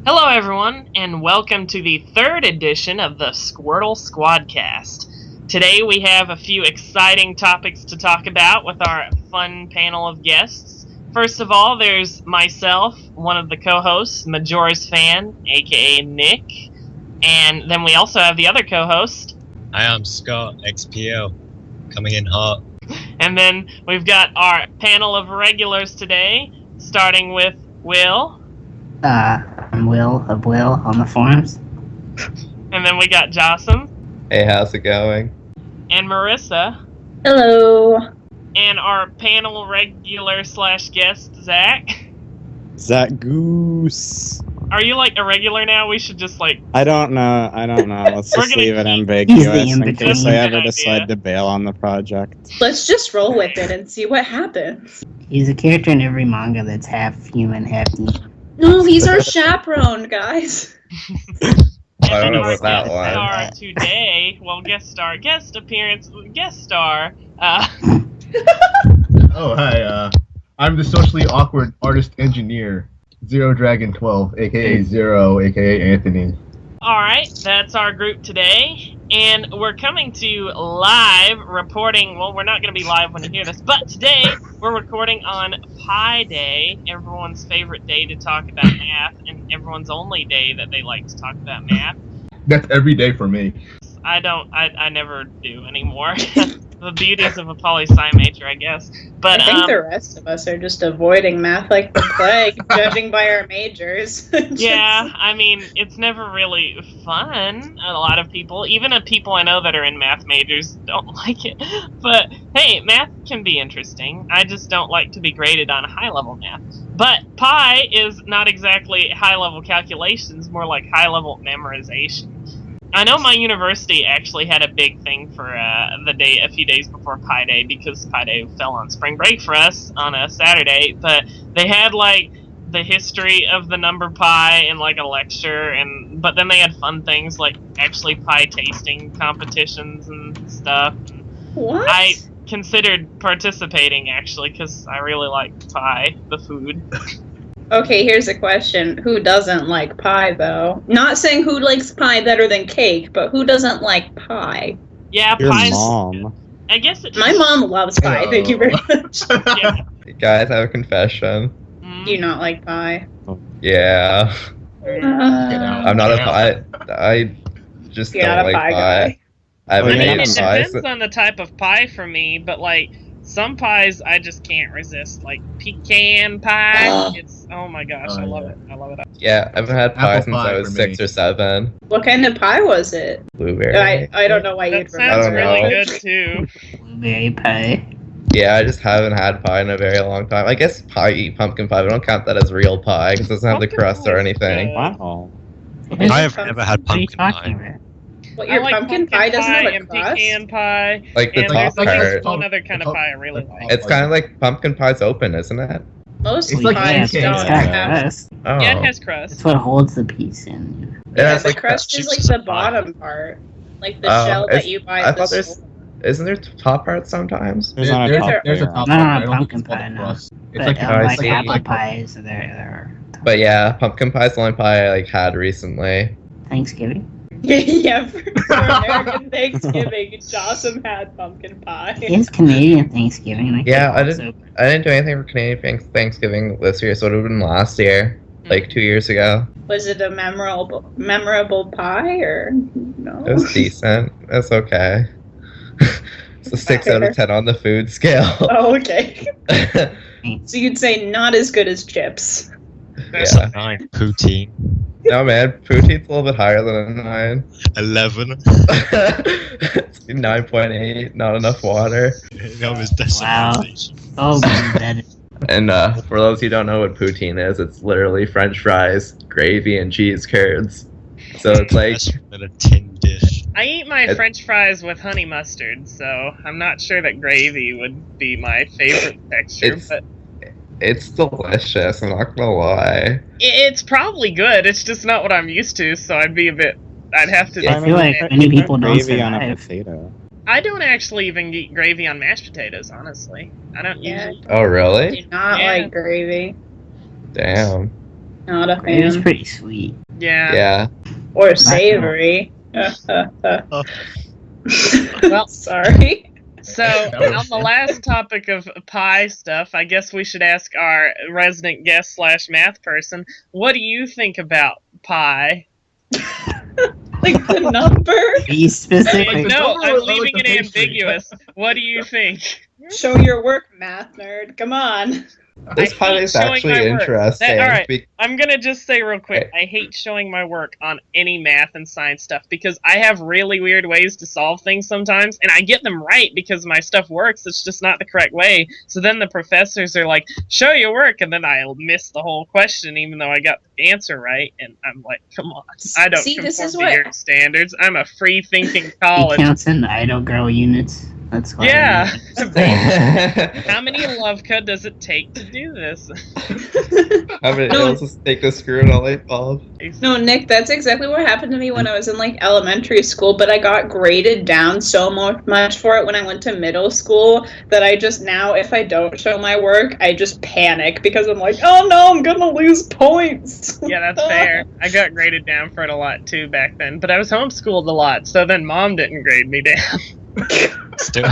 Hello everyone, and welcome to the third edition of the Squirtle Squadcast. Today we have a few exciting topics to talk about with our fun panel of guests. First of all, there's myself, one of the co-hosts, Majorasfan, aka Nick, and then we also have the other co-host. I am Scott, XPL, coming in hot. And then we've got our panel of regulars today, starting with Will. I'm Will of Will on the forums. And then we got Jasem. Hey, how's it going? And Marissa. Hello. And our panel regular / guest, Zach. Zachgoose. Are you like a regular now? We should just like... I don't know. Let's We're just gonna leave it keep- ambiguous He's the in case I in-between. ever Good decide idea. to bail on the project. Let's just roll with it and see what happens. He's a character in every manga that's half human, half demon. No, he's our chaperone, guys. I don't know our what that guest was. star today, well, guest appearance, guest star. Oh, hi, I'm the socially awkward artist engineer, Zero Dragon 12, aka Zero, aka Anthony. Alright, that's our group today. And we're coming to live reporting. Well, we're not going to be live when you hear this, but today we're recording on Pi Day, everyone's favorite day to talk about math, and everyone's only day that they like to talk about math. That's every day for me. I never do anymore. The beauties of a poli-sci major, I guess. But I think the rest of us are just avoiding math like the plague, judging by our majors. yeah, I mean, it's never really fun. A lot of people, even the people I know that are in math majors, don't like it. But hey, math can be interesting. I just don't like to be graded on high-level math. But Pi is not exactly high-level calculations, more like high-level memorization. I know my university actually had a big thing for the day, a few days before Pi Day, because Pi Day fell on spring break for us on a Saturday, but they had like the history of the number pi in like a lecture, but then they had fun things like actually pie tasting competitions and stuff. What? I considered participating actually because I really like pie, the food. Okay, here's a question. Who doesn't like pie, though? Not saying who likes pie better than cake, but who doesn't like pie? Yeah, Your pie's... mom. I guess it... My mom loves pie, Hello. thank you very much. Yeah. Guys, I have a confession. Do you not like pie? Yeah. I'm not a Yeah. pie. I just You're don't not a like pie pie. guy. I haven't I mean, eaten it pie. depends on the type of pie for me, but like some pies I just can't resist. Like pecan pie, Ugh. it's oh my gosh, Oh, I love yeah. it. I love it. Yeah, I haven't had pie Apple since pie I was for 6 me. or 7. What kind of pie was it? Blueberry. I don't know why That you'd sounds remember. I don't really know. good too. Blueberry pie. Yeah, I just haven't had pie in a very long time. I guess pumpkin pie, but I don't count that as real pie because it doesn't have the Pumpkin crust pie or is anything. good. Wow. I have never had What are you pumpkin talking pie. about? What, I your like pumpkin pie doesn't have a and crust? pecan pie. Like the And top there's like part. one other kind of pie I really like. It's kind of like pumpkin pie's open, isn't it? Most It's like pies pancakes. don't It's got have. crust. Oh. Yeah, it has crust. That's what holds the piece in. It has, The like, crust is chips like is the a pie. bottom part, like the Oh, shell it's- that you buy I at the thought there's- store. Isn't there top part sometimes? There's not a top there's a layer. top No, part. no, I don't pumpkin think it's called pie, a no. crust. It's But like I like see. apple pies, there are. But yeah, pumpkin pie's the only pie I like had recently. Thanksgiving. Yeah, for American Thanksgiving, Jasem had pumpkin pie. It's Canadian Thanksgiving. I Yeah, I think didn't. I didn't do anything for Canadian Thanksgiving this year, so it would have been last year, like 2 years ago. Was it a memorable pie or no? It was decent. It's okay. It's a 6 out of 10 on the food scale. Oh, okay. Yeah. So you'd say not as good as chips. That's a 9. Poutine. No man, poutine's a little bit higher than a 9. 11. It's 9.8, not enough water. That was decimation. Oh, that is And for those who don't know what poutine is, it's literally French fries, gravy, and cheese curds. So it's like, That's than a tin dish. I eat my It- French fries with honey mustard, so I'm not sure that gravy would be my favorite texture, It's- but it's delicious, I'm not gonna lie. it's probably good. It's just not what I'm used to, so I'd have to. I feel like many people don't Gravy on a survive. potato. I don't actually even eat gravy on mashed potatoes, honestly. I don't Yeah. usually. Oh I really? do not Yeah. like gravy. Damn. Not a It was fan. pretty sweet. Yeah. Yeah. Or savory. Well- Sorry. So, on the last topic of pie stuff, I guess we should ask our resident guest / math person, what do you think about pie? Like the number? Be specific. No, number I'm or like leaving the it pastry? ambiguous. What do you think? Show your work, math nerd. Come on. This I pie hate is showing actually my work. interesting. Alright, Be- I'm gonna just say real quick, I hate showing my work on any math and science stuff because I have really weird ways to solve things sometimes, and I get them right because my stuff works, it's just not the correct way. So then the professors are like, show your work, and then I'll miss the whole question even though I got the answer right, and I'm like, come on, I don't See, conform this is to what- your standards. I'm a free-thinking He college. counts in idle girl units. That's why. Yeah. How How many Lovka does it take to do this? many No. does it take to screw in a light bulb? No, Nick, that's exactly what happened to me when I was in like elementary school, but I got graded down so much for it when I went to middle school that I just now, if I don't show my work, I just panic because I'm like, oh no, I'm gonna lose points. Yeah, that's fair. I got graded down for it a lot too back then, but I was homeschooled a lot, so then mom didn't grade me down. Still.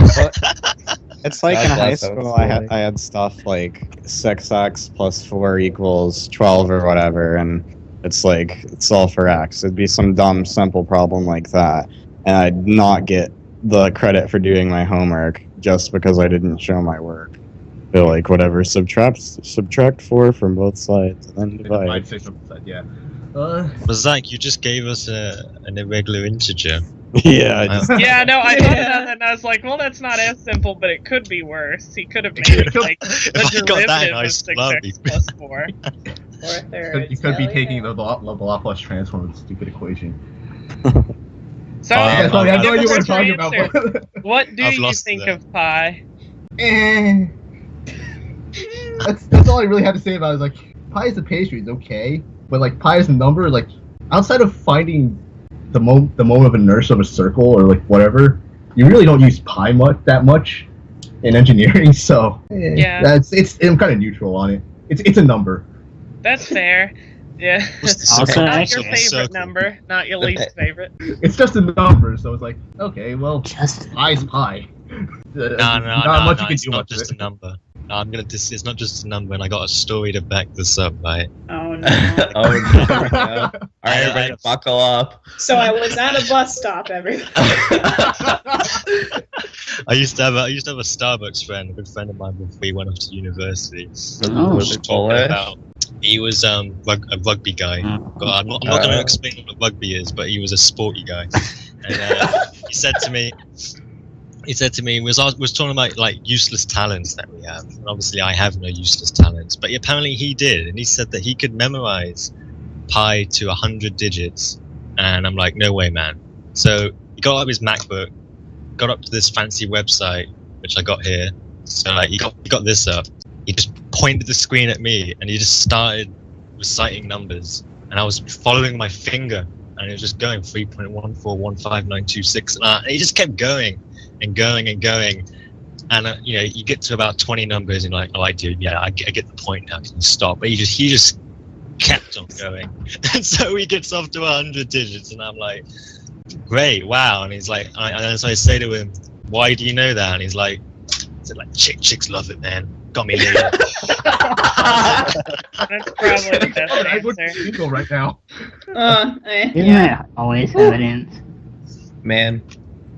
It's like God in high bless school, homeschooling. I had stuff like 6x plus 4 equals 12 or whatever, and it's like, it's all for x. It'd be some dumb, simple problem like that, and I'd not get the credit for doing my homework just because I didn't show my work. But like, whatever, subtract 4 from both sides, and then divide. Divide 6 on the side, yeah. But Zach, you just gave us an irregular integer. Yeah, I just, Yeah, no, I thought about that and I was like, well, that's not as simple, but it could be worse. He could have made it like If the I got that in derivative high of school, that'd be 6x plus 4. Or third. You could be taking the Laplace transform of the stupid equation. So, That's why I have no give idea what us I'm your talking about. answer. What do I've you lost think that. of pie? Eh. That's all I really have to say about it. Is like, pie is a pastry, it's okay, but like pie is a number. Like, outside of finding the moment of inertia of a circle or like whatever, you really don't use pi that much in engineering. So Yeah. I'm kind of neutral on it. It's a number. That's fair. Yeah. What's the Also, circle? Not actually- your favorite number, not your least favorite. It's just a number, so it's like, okay, well, Just pie's pie. No, Not much you can it's do not with just it. a number. No, it's not just a number, and I got a story to back this up, right? Oh no. Oh no. All right, everybody, I- buckle up. So I was at a bus stop, everybody. I used to have a Starbucks friend, a good friend of mine before he went off to university. Oh. Was it Polish? He was a rugby guy. God, I'm not going to explain what rugby is, but he was a sporty guy. And he said to me, was talking about like useless talents that we have. And obviously, I have no useless talents, but apparently he did. And he said that he could memorize pi to 100 digits. And I'm like, no way, man. So he got up his MacBook, got up to this fancy website, which I got here. So like he got this up. He just pointed the screen at me and he just started reciting numbers. And I was following my finger and it was just going 3.1415926. And he just kept going and going and going. And you get to about 20 numbers and you're like, oh, dude, yeah, I get the point now. Can you stop? But he just kept on going. And so he gets off to 100 digits and I'm like, great, wow. And he's like, and so I say to him, why do you know that? And he's like, chicks love it, man. Got me later. That's probably the best I would answer. Google right now. isn't that always evidence? Man,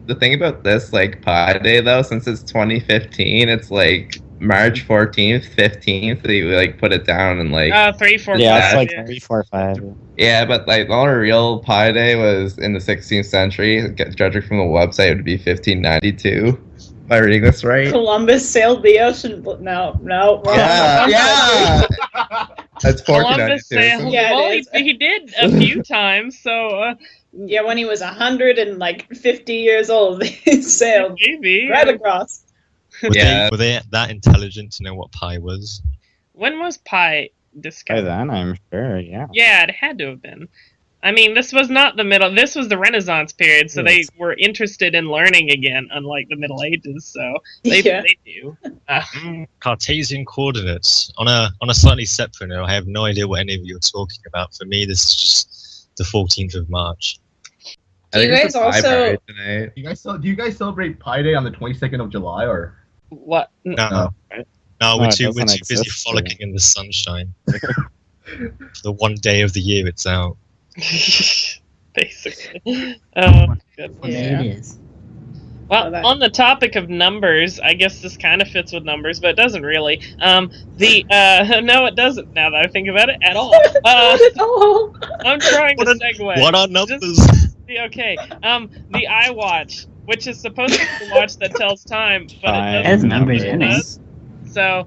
the thing about this, like, Pi Day, though, since it's 2015, it's like March 14th, 15th, they like put it down and like 3, 4, 5. yeah, it's like yeah. 3, 4, 5. yeah, but like the only real Pi Day was in the 16th century. Judging from the website, it would be 1592. Am I reading this right? Columbus sailed the ocean. No, wrong. Yeah. That's Columbus 1492. sailed. Yeah, it Well, is. he did a few times, so Yeah, when he was 150 years old, he sailed maybe. right across. Yeah. Were they that intelligent to know what pi was? When was pi By discovered? then, I'm sure, yeah. Yeah, it had to have been. I mean, this was not the middle. This was the Renaissance period, so they Yes. were interested in learning again, unlike the Middle Ages. So they do. Cartesian coordinates. On a slightly separate note, I have no idea what any of you are talking about. For me, this is just the 14th of March. Do you guys also? Tonight. Do you guys celebrate Pi Day on the 22nd of July or? What? No, No. we're it too doesn't busy exist, frolicking in the sunshine. The one day of the year it's out. Basically. Oh, good. What day it is? Well, on the topic of numbers, I guess this kind of fits with numbers, but it doesn't really. No, it doesn't. Now that I think about it, at all. I'm trying to segue. What are numbers? Just be okay. The iWatch, which is supposed to be the watch that tells time, but Time. it It has doesn't. numbers in it. So,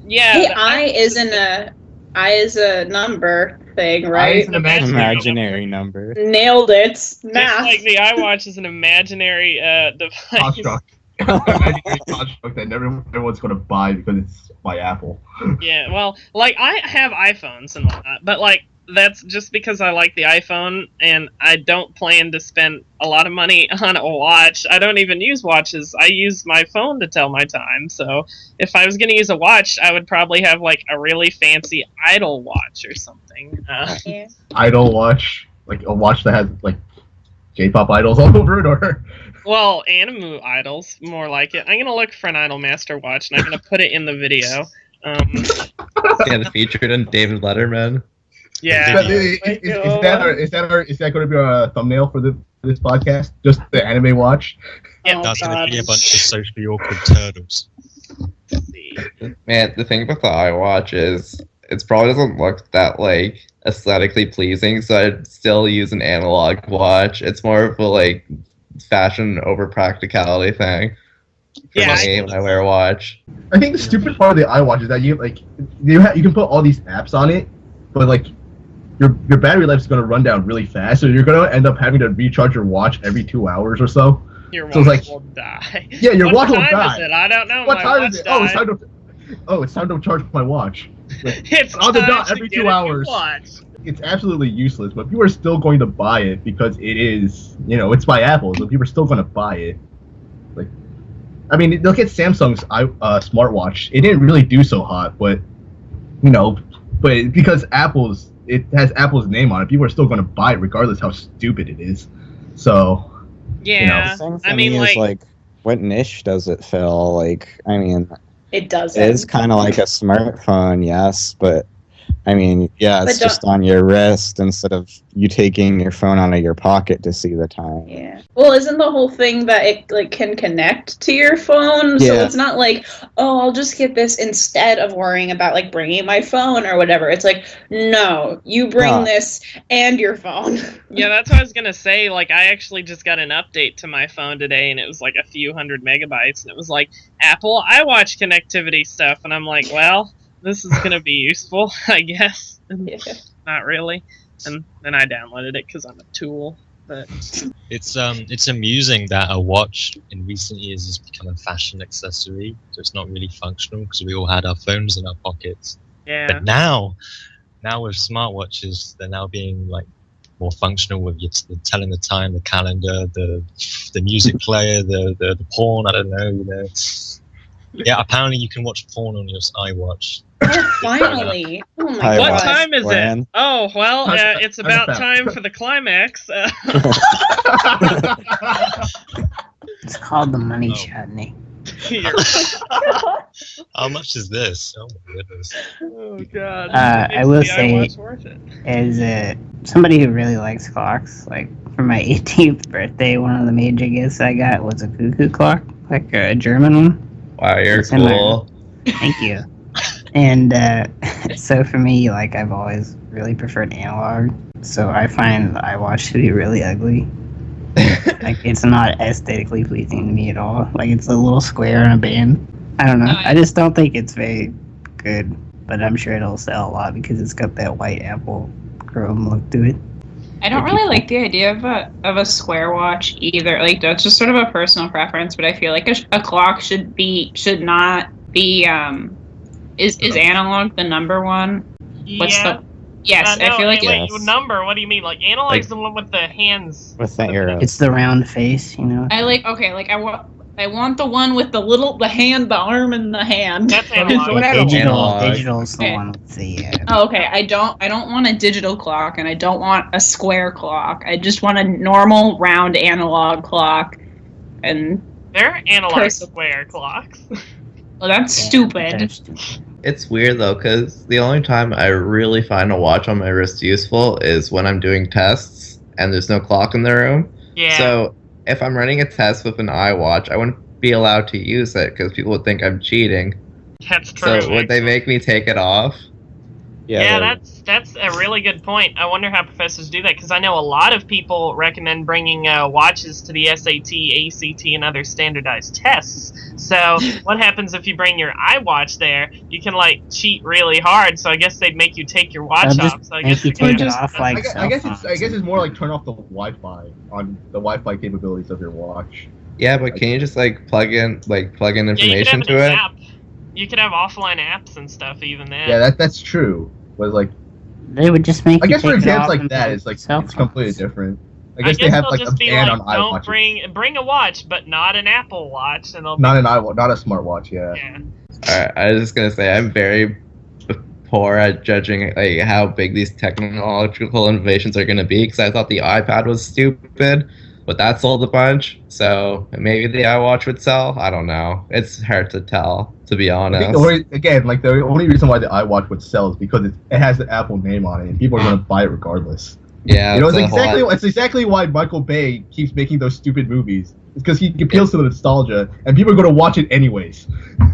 yeah. Hey, the I is a number thing, I right? is an Imaginary number. Nailed it. Just Math. like the iWatch is an imaginary device. construct. Imaginary construct that everyone's going to buy because it's by Apple. Yeah, well, like, I have iPhones and whatnot, but, like, that's just because I like the iPhone, and I don't plan to spend a lot of money on a watch. I don't even use watches. I use my phone to tell my time, so if I was going to use a watch, I would probably have, like, a really fancy idol watch or something. Yeah. Idol watch, like a watch that has like J-pop idols all over it, or Well, anime idols, more like it. I'm going to look for an Idol Master watch, and I'm going to put it in the video. Yeah, featured in David Letterman. Yeah. is that going to be our thumbnail for this podcast? Just the anime watch. Yeah, That's going God. to be a bunch of socially awkward turtles. let's see. Man, the thing about the iWatch is it probably doesn't look that like aesthetically pleasing, so I'd still use an analog watch. It's more of a like fashion over practicality thing. For Yeah, me when I wear a watch. I think the stupid part of the iWatch is that you can put all these apps on it, but like your battery life is going to run down really fast, so you're going to end up having to recharge your watch every 2 hours or so. Your So watch it's like- will die. Yeah, your What watch will time die. is it? I don't know. What My time watch is it? died. It's time to charge my watch. It's on the time dot to every get 2 a new hours. watch. It's absolutely useless, but people are still going to buy it because it is, it's by Apple, so people are still going to buy it. Like, I mean, look at Samsung's smartwatch. It didn't really do so hot, but because it has Apple's name on it, people are still going to buy it regardless how stupid it is. So, Yeah, The thing for I mean, me like, is like, what niche does it fill? Like, I mean, It does. it is kind of like a smartphone, yes, but I mean, yeah, it's But don't- just on your wrist instead of you taking your phone out of your pocket to see the time. Yeah. Well, isn't the whole thing that it like can connect to your phone? So Yeah. it's not like, oh, I'll just get this instead of worrying about like bringing my phone or whatever. It's like, no, you bring No. this and your phone. yeah, that's what I was gonna say. Like, I actually just got an update to my phone today, and it was like a few hundred megabytes, and it was like Apple iWatch connectivity stuff, and I'm like, well, this is gonna be useful, I guess. And Yeah. not really. And then I downloaded it because I'm a tool. But It's amusing that a watch in recent years has become a fashion accessory, so it's not really functional because we all had our phones in our pockets. yeah, But now with smartwatches, they're now being like more functional with the telling the time, the calendar, the music player, the porn. I don't know, Yeah, apparently you can watch porn on your iWatch. Oh, finally. Oh my Hi, what Watch god. time is plan. it? Oh, well, How's it's about that? time for the climax. It's called the money Oh. shot, Nick. How much is this? Oh my goodness. Oh god. I will Is the say- iWatch worth it? As somebody who really likes clocks, like for my 18th birthday, one of the major gifts I got was a cuckoo clock, like a German one. Wow, you're It's in my- cool. Thank you. And so for me, like I've always really preferred analog. So I find the iWatch to be really ugly. Like it's not aesthetically pleasing to me at all. Like it's a little square and a band. I don't know. I just don't think it's very good. But I'm sure it'll sell a lot because it's got that white Apple chrome look to it. I don't really like the idea of a square watch either. Like that's just sort of a personal preference, but I feel like a clock should not be is analog the number one? What's Yeah. Yes, no, I feel like wait, Yes. number. What do you mean? Like analog's Like- the one with the hands. With the arrows. It's the round face, you know. I want the one with the arm, and the hand. That's Okay, analog. so what analog? Digital's the Okay. one with the. Oh, okay. I don't want a digital clock, and I don't want a square clock. I just want a normal round analog clock. And They're analog Pers- square clocks. well, that's they're stupid. stupid. It's weird though, because the only time I really find a watch on my wrist useful is when I'm doing tests and there's no clock in the room. Yeah. So if I'm running a test with an iWatch, I wouldn't be allowed to use it because people would think I'm cheating. That's true. So would they make me take it off? Yeah, they're- that's a really good point. I wonder how professors do that, because I know a lot of people recommend bringing watches to the SAT, ACT, and other standardized tests. So what happens if you bring your iWatch there? You can like cheat really hard. So I guess they'd make you take your watch They'll just off. So I make guess you you can take it just- off like I guess cell it's phones. more like turn off the Wi-Fi on the Wi-Fi capabilities of your watch. Yeah, but can you just like plug in Yeah, you could information have to an it? app. You could have offline apps and stuff even then. Yeah, that's true. But like, They would just make. I you guess for take it exams off like and that, put it's like cell it's completely phones. different. I I guess they have they'll like a just be ban like, on don't iWatches. bring a watch, but not an Apple Watch, and they'll Not an iWatch, not a smartwatch. Yeah. yeah. Alright, I was just gonna say I'm very poor at judging like how big these technological innovations are gonna be because I thought the iPad was stupid, but that sold a bunch. So maybe the iWatch would sell. I don't know. It's hard to tell, to be I think honest. the only reason why the iWatch would sell is because it has the Apple name on it, and people are going to buy it regardless. Yeah, You know, it's a whole- it's exactly why Michael Bay keeps making those stupid movies. It's because he appeals to the nostalgia, and people are going to watch it anyways.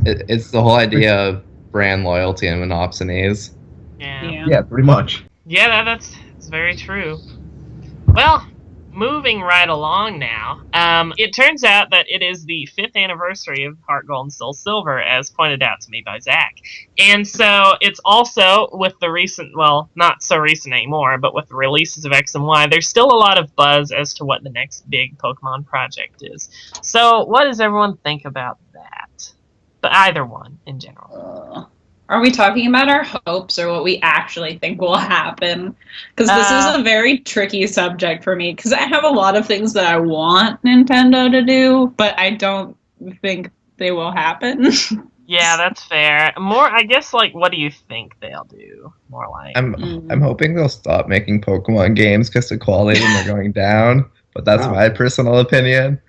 it's the whole idea of brand loyalty and monopsonies. Yeah. Yeah, pretty much. Yeah, that's very true. Well, moving right along now, it turns out that it is the 5th anniversary of Heart Gold and Soul Silver, as pointed out to me by Zach. And so it's also with the recent, well, not so recent anymore, but with the releases of X and Y, there's still a lot of buzz as to what the next big Pokemon project is. So what does everyone think about that? But either one, in general. Are we talking about our hopes or what we actually think will happen? Because this is a very tricky subject for me. Because I have a lot of things that I want Nintendo to do, but I don't think they will happen. Yeah, that's fair. More, I guess, like, what do you think they'll do? More like... I'm hoping they'll stop making Pokemon games because the quality of them are going down. But that's Wow. my personal opinion.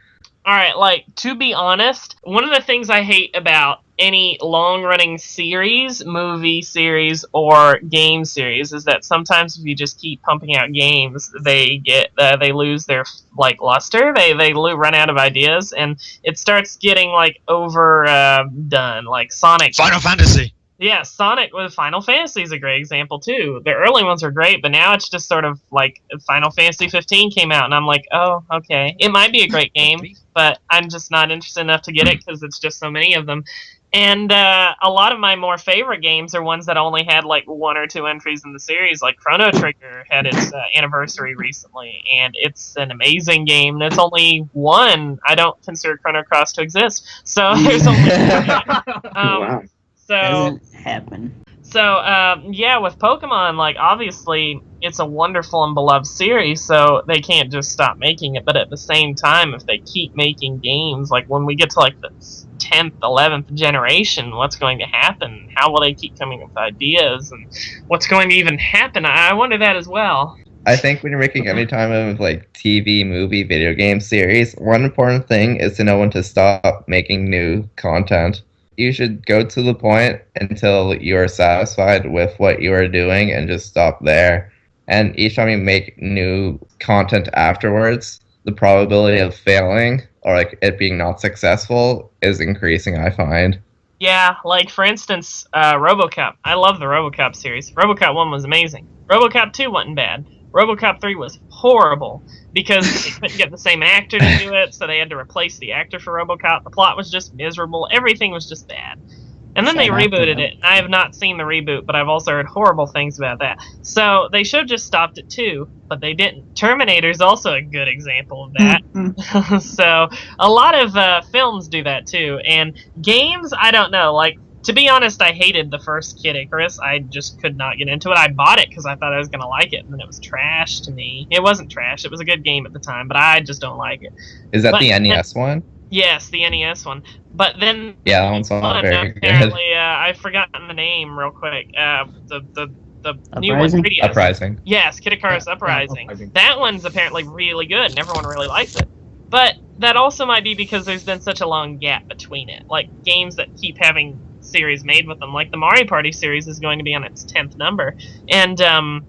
Alright, like, to be honest, one of the things I hate about any long-running series, movie series, or game series is that sometimes if you just keep pumping out games, they lose their, like, luster, they run out of ideas, and it starts getting, like, overdone, like Sonic. Final Fantasy. Yeah, Sonic with Final Fantasy is a great example too. The early ones are great, but now it's just sort of like Final Fantasy 15 came out, and I'm like, oh, okay. It might be a great game, but I'm just not interested enough to get it because it's just so many of them. And a lot of my more favorite games are ones that only had like 1 or 2 entries in the series. Like Chrono Trigger had its anniversary recently, and it's an amazing game. And it's only 1. I don't consider Chrono Cross to exist, so there's only 1. Wow. So Doesn't happen. So, yeah, with Pokemon, like, obviously, it's a wonderful and beloved series, so they can't just stop making it, but at the same time, if they keep making games, like, when we get to, like, the 10th, 11th generation, what's going to happen? How will they keep coming up with ideas, and what's going to even happen? I wonder that as well. I think when you're making any time of like TV, movie, video game series, one important thing is to know when to stop making new content. You should go to the point until you're satisfied with what you are doing and just stop there. And each time you make new content afterwards, the probability of failing or like it being not successful is increasing, I find. Yeah, like, for instance, RoboCop. I love the RoboCop series. RoboCop 1 was amazing. RoboCop 2 wasn't bad. RoboCop 3 was horrible because they couldn't get the same actor to do it, so they had to replace the actor for RoboCop. The plot was just miserable. Everything was just bad. And then they Shut up, rebooted Dylan. it. I have not seen the reboot, but I've also heard horrible things about that. So they should have just stopped it too, but they didn't. Terminator's also a good example of that. So a lot of films do that too. And games, I don't know. Like, To be honest, I hated the first Kid Icarus. I just could not get into it. I bought it because I thought I was going to like it, and then it was trash to me. It wasn't trash. It was a good game at the time, but I just don't like it. Is that the NES one? Yes, the NES one. But then... Yeah, that one's not very good. Apparently, I've forgotten the name real quick. The new one, Uprising? 3DS. Uprising. Yes, Kid Icarus Uprising. That one's apparently really good, and everyone really likes it. But that also might be because there's been such a long gap between it. Like, games that keep having series made with them. Like, the Mario Party series is going to be on its 10th number. And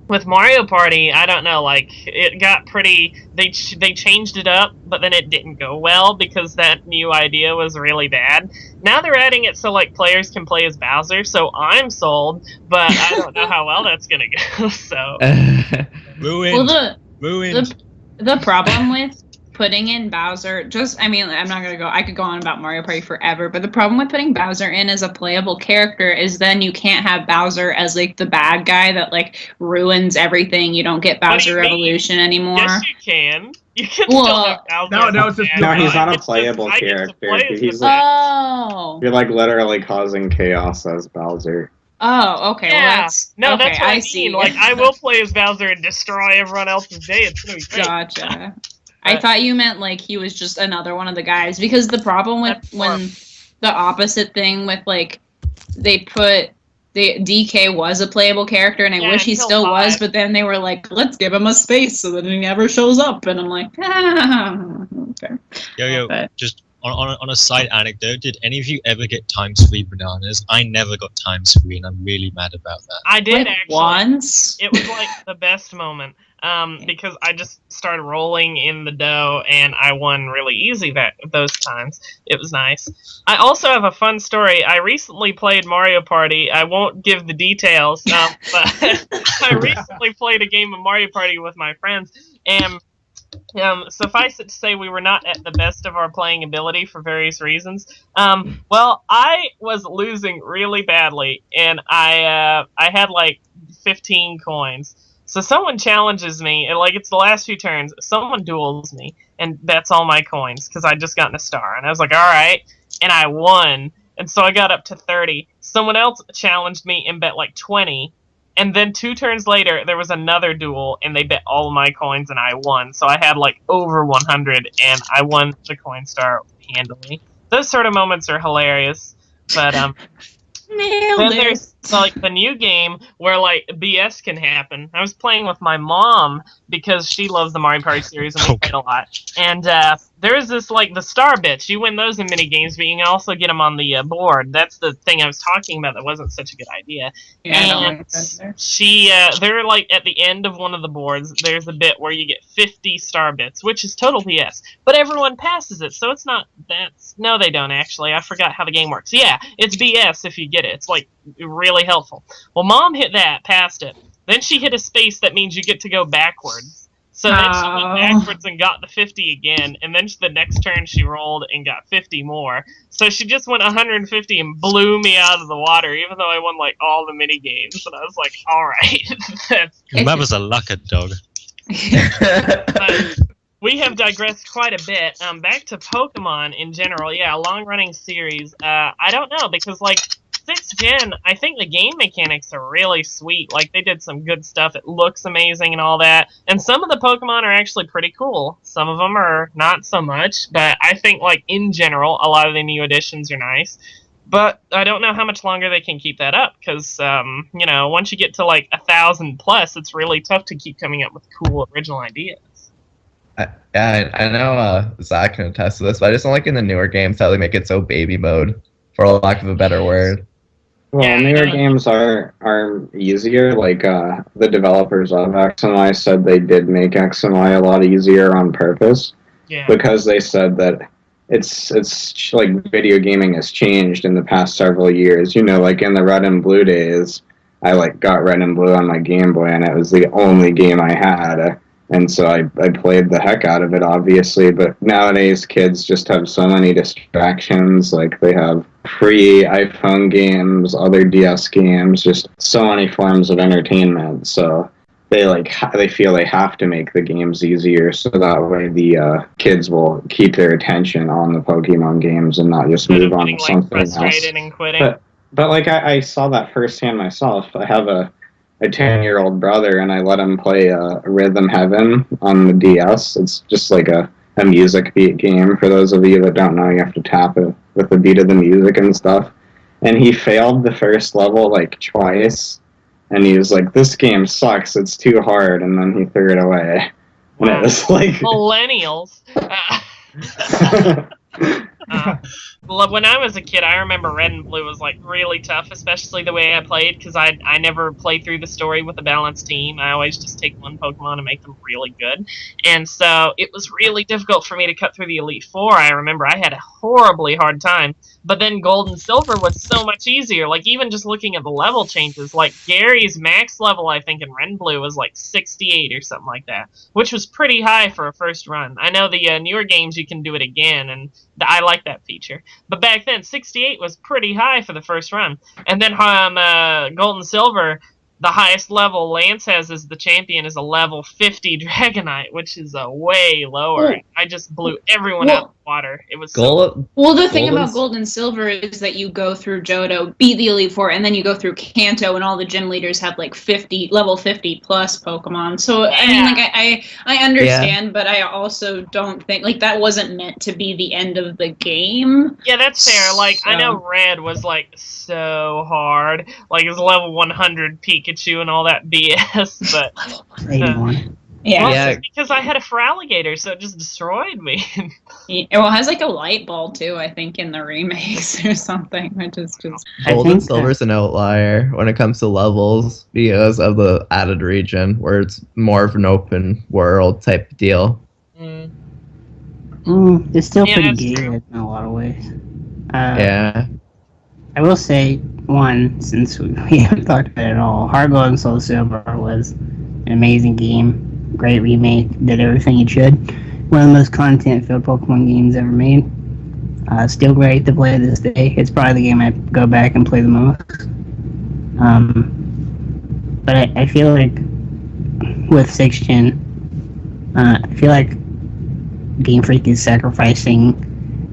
with Mario Party, I don't know, like, it got pretty... They changed it up, but then it didn't go well because that new idea was really bad. Now they're adding it so, like, players can play as Bowser, so I'm sold, but I don't know how well that's gonna go, so... Ruined. Well, Ruined. the problem with putting in Bowser, I'm not gonna go, I could go on about Mario Party forever, but the problem with putting Bowser in as a playable character is then you can't have Bowser as, like, the bad guy that, like, ruins everything. You don't get Bowser Revolution anymore. Yes, you can. You can still have Bowser. No, it's just No, he's not a It's just- playable I get to character. play as He's the like, Oh. you're like literally causing chaos as Bowser. Oh, okay. Well, Yeah. that's No, okay, that's what I see. mean. Like, I will play as Bowser and destroy everyone else's day. It's gonna be great. Gotcha. I thought you meant like he was just another one of the guys, because the problem with That's when the opposite thing with, like, they put DK was a playable character, and I Yeah, wish he until still was, 5. but then they were like, let's give him a space so that he never shows up, and I'm like, okay. Yo, But- just on a side anecdote, did any of you ever get ×3 bananas? I never got ×3, and I'm really mad about that. I did, Like, actually. once. It was like the best moment. Because I just started rolling in the dough and I won really easy those times. It was nice. I also have a fun story. I recently played Mario Party. I won't give the details, but I recently played a game of Mario Party with my friends, and suffice it to say, we were not at the best of our playing ability for various reasons. Well, I was losing really badly, and I had like 15 coins. So someone challenges me, and like, it's the last few turns, someone duels me, and that's all my coins, because I just gotten a star. And I was like, alright, and I won, and so I got up to 30. Someone else challenged me and bet like 20, and then 2 turns later, there was another duel, and they bet all of my coins, and I won. So I had like over 100, and I won the coin star handily. Those sort of moments are hilarious, but then there's like the new game where like BS can happen. I was playing with my mom because she loves the Mario Party series and we played a lot. And there's this like the star bits. You win those in mini games, but you can also get them on the board. That's the thing I was talking about. That wasn't such a good idea. Yeah, I don't And like that either. they're like at the end of one of the boards. There's a bit where you get 50 star bits, which is total BS. But everyone passes it, so it's not. No, they don't actually. I forgot how the game works. Yeah, it's BS if you get it. It's like really helpful. Well, Mom hit that, passed it. Then she hit a space that means you get to go backwards. So then she went backwards and got the 50 again, and then the next turn she rolled and got 50 more. So she just went 150 and blew me out of the water, even though I won like all the mini games. And I was like, all right. Your mother's a lucker dog. But we have digressed quite a bit. Back to Pokemon in general. Yeah, a long-running series. I don't know, because like 6th gen, I think the game mechanics are really sweet. Like, they did some good stuff. It looks amazing and all that. And some of the Pokemon are actually pretty cool. Some of them are not so much. But I think, like, in general, a lot of the new additions are nice. But I don't know how much longer they can keep that up. Because, you know, once you get to, like, 1,000 plus, it's really tough to keep coming up with cool original ideas. I know Zach can attest to this, but I just don't like in the newer games how they make it so baby mode, for lack of a better word. Well, Yeah, newer yeah. games are easier. Like the developers of X and Y said they did make X and Y a lot easier on purpose, Yeah. because they said that it's like video gaming has changed in the past several years. You know, like in the Red and Blue days, I like got Red and Blue on my Game Boy, and it was the only game I had. And so I played the heck out of it, obviously. But nowadays, kids just have so many distractions. Like, they have free iPhone games, other DS games, just so many forms of entertainment. So they feel they have to make the games easier, so that way the kids will keep their attention on the Pokemon games and not just Instead of move on getting, to like, something else. frustrated and quitting. But But like I saw that firsthand myself. I have a 10-year-old brother, and I let him play Rhythm Heaven on the DS. It's just like a music beat game. For those of you that don't know, you have to tap it with the beat of the music and stuff. And he failed the first level like twice, and he was like, "This game sucks. It's too hard." And then he threw it away. And it was like millennials. When I was a kid, I remember Red and Blue was like really tough, especially the way I played, because I never played through the story with a balanced team. I always just take one Pokemon and make them really good, and so it was really difficult for me to cut through the Elite Four. I remember I had a horribly hard time, but then Gold and Silver was so much easier. Like even just looking at the level changes, like Gary's max level, I think in Red and Blue was like 68 or something like that, which was pretty high for a first run. I know the newer games you can do it again, and I like that feature. But back then, 68 was pretty high for the first run. And then Gold and Silver, the highest level Lance has as the champion is a level 50 Dragonite, which is way lower. I just blew everyone out of the water. It was Well, the thing about Gold and Silver is that you go through Johto, beat the Elite Four, and then you go through Kanto, and all the gym leaders have like level 50 plus Pokemon. So I mean, like I understand, but I also don't think like that wasn't meant to be the end of the game. Yeah, that's fair. Like I know Red was like so hard, like his level 100 Pikachu and all that BS, but 81. Yeah, because I had a Feraligatr, so it just destroyed me. Well, it has like a light ball too, I think, in the remakes or something, which is just... Gold and Silver's an outlier when it comes to levels because of the added region, where it's more of an open world type deal. It's still pretty good in a lot of ways. Yeah. I will say, one, since we haven't talked about it at all, Heart Gold and Soul Silver was an amazing game. Great remake, did everything it should. One of the most content-filled Pokemon games ever made. Still great to play to this day. It's probably the game I go back and play the most. But I feel like with 6th Gen, I feel like Game Freak is sacrificing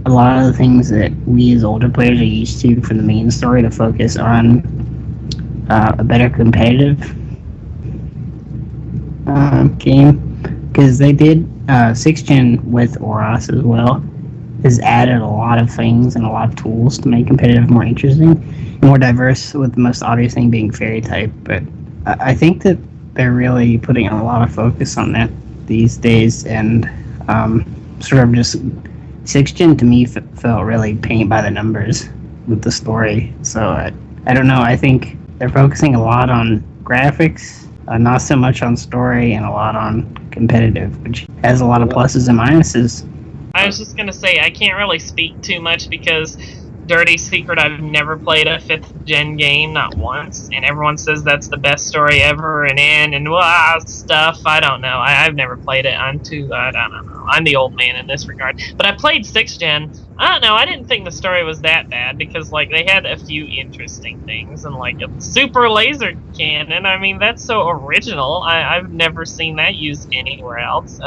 a lot of the things that we as older players are used to for the main story to focus on a better competitive game, because they did 6th Gen with Oras as well has added a lot of things and a lot of tools to make competitive more interesting, more diverse, with the most obvious thing being fairy type. But I think that they're really putting a lot of focus on that these days, and sort of just 6th Gen to me felt really paint by the numbers with the story. So I don't know, I think they're focusing a lot on graphics, not so much on story, and a lot on competitive, which has a lot of pluses and minuses. I was just gonna say, I can't really speak too much because dirty secret, I've never played a 5th Gen game, not once, and everyone says that's the best story ever and stuff. I don't know. I've never played it. I don't know. I'm the old man in this regard. But I played 6th Gen. I don't know. I didn't think the story was that bad because, like, they had a few interesting things and, like, a super laser cannon. I mean, that's so original. I've never seen that used anywhere else.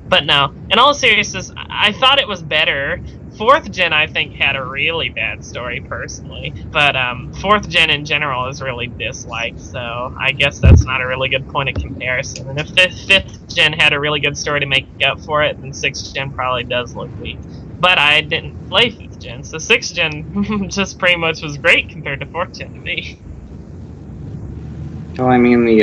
But no, in all seriousness, I thought it was better. 4th Gen, I think, had a really bad story, personally. But 4th Gen in general is really disliked, so I guess that's not a really good point of comparison. And if 5th Gen had a really good story to make up for it, then 6th Gen probably does look weak. But I didn't play 5th Gen, so 6th Gen just pretty much was great compared to 4th Gen to me. Well, I mean, the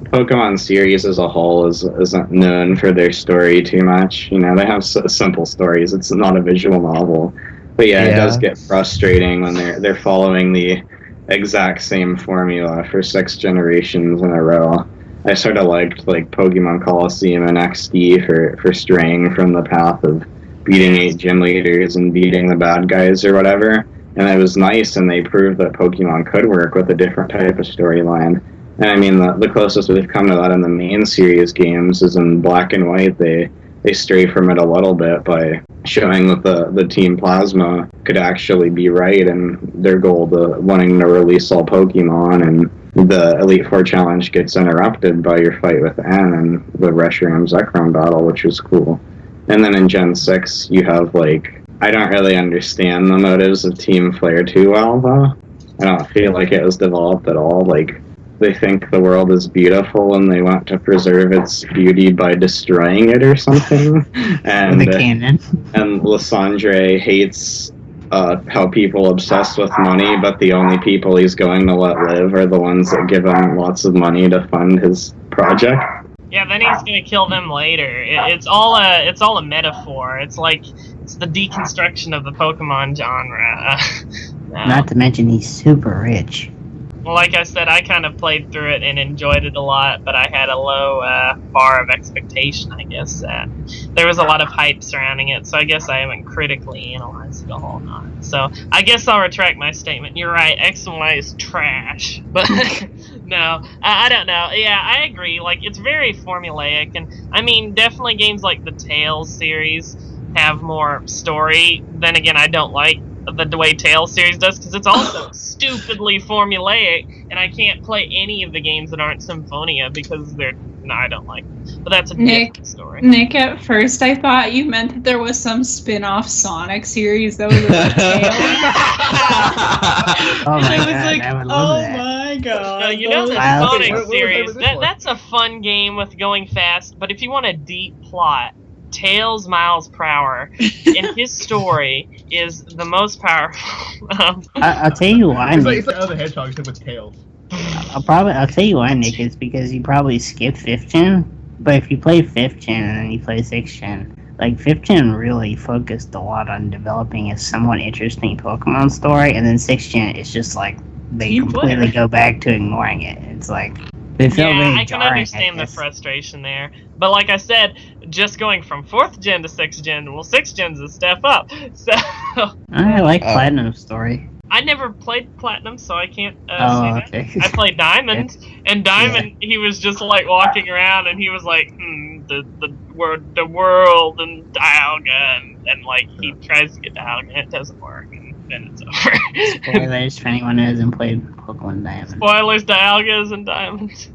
Pokemon series as a whole isn't known for their story too much. You know, they have simple stories. It's not a visual novel. But yeah, it does get frustrating when they're following the exact same formula for 6 generations in a row. I sort of liked like Pokemon Coliseum and XD for straying from the path of beating 8 gym leaders and beating the bad guys or whatever. And it was nice, and they proved that Pokemon could work with a different type of storyline. And I mean, the closest we've come to that in the main series games is in Black and White. They stray from it a little bit by showing that the Team Plasma could actually be right in their goal to wanting to release all Pokemon, and the Elite Four challenge gets interrupted by your fight with N and the Reshiram Zekrom battle, which is cool. And then in Gen 6, you have, like, I don't really understand the motives of Team Flare too well, though. I don't feel like it was developed at all. Like, they think the world is beautiful and they want to preserve its beauty by destroying it or something. And With a cannon. and Lysandre hates how people obsessed with money, but the only people he's going to let live are the ones that give him lots of money to fund his project. Yeah, then he's gonna kill them later. It's all a metaphor. It's like it's the deconstruction of the Pokemon genre. No. Not to mention he's super rich. Well, like I said, I kind of played through it and enjoyed it a lot, but I had a low bar of expectation, I guess. There was a lot of hype surrounding it, so I guess I haven't critically analyzed it a whole lot. So I guess I'll retract my statement. You're right, X and Y is trash. But no, I don't know. Yeah, I agree. Like, it's very formulaic, and I mean, definitely games like the Tales series have more story. Then again, I don't like the way Tales series does, because it's also stupidly formulaic, and I can't play any of the games that aren't Symphonia because I don't like them. But that's a different story. Nick, at first I thought you meant that there was some spin-off Sonic series that was about Tales. Oh my I was god, like, I would love oh that. my god. You know the Wow. Sonic What was series, this one? that's a fun game with going fast, but if you want a deep plot, Tails Miles per hour and his story is the most powerful. I'll tell you why, It's Nick. like other hedgehog except with tails. I'll tell you why, Nick, is because you probably skip 5th gen, but if you play 5th gen and then you play 6th gen, like 5th gen really focused a lot on developing a somewhat interesting Pokemon story, and then 6th gen it's just like they Team completely player. go back to ignoring it. It's like they feel Yeah, very I can jarring, understand the guess. frustration there. But like I said, just going from 4th gen to 6th gen, well, 6th gen's a step up. So I like Platinum's story. I never played Platinum, so I can't say Oh, that. okay. I played Diamond, and Diamond, he was just like walking around, and he was like, the world, and Dialga, and like he tries to get Dialga, and it doesn't work, and then it's over. Spoilers for anyone who hasn't played Pokemon Diamond. Spoilers: Dialgas and Diamonds.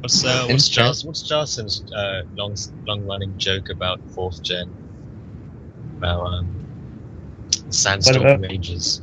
What's Jasem's long running joke about 4th gen? About Sandstorm about- Mages.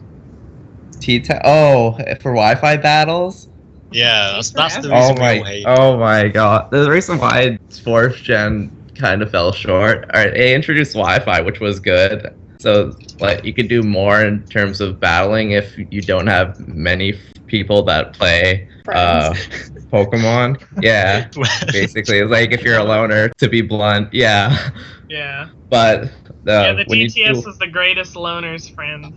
For Wi-Fi battles. Yeah, that's the Oh reason we all hate. oh my god! The reason why 4th gen kind of fell short. Alright, they introduced Wi-Fi, which was good. So like you could do more in terms of battling if you don't have many people that play Pokemon. Yeah, basically, it's like if you're a loner, to be blunt. Yeah, Yeah. but The when you TTS do, is the greatest loner's friend.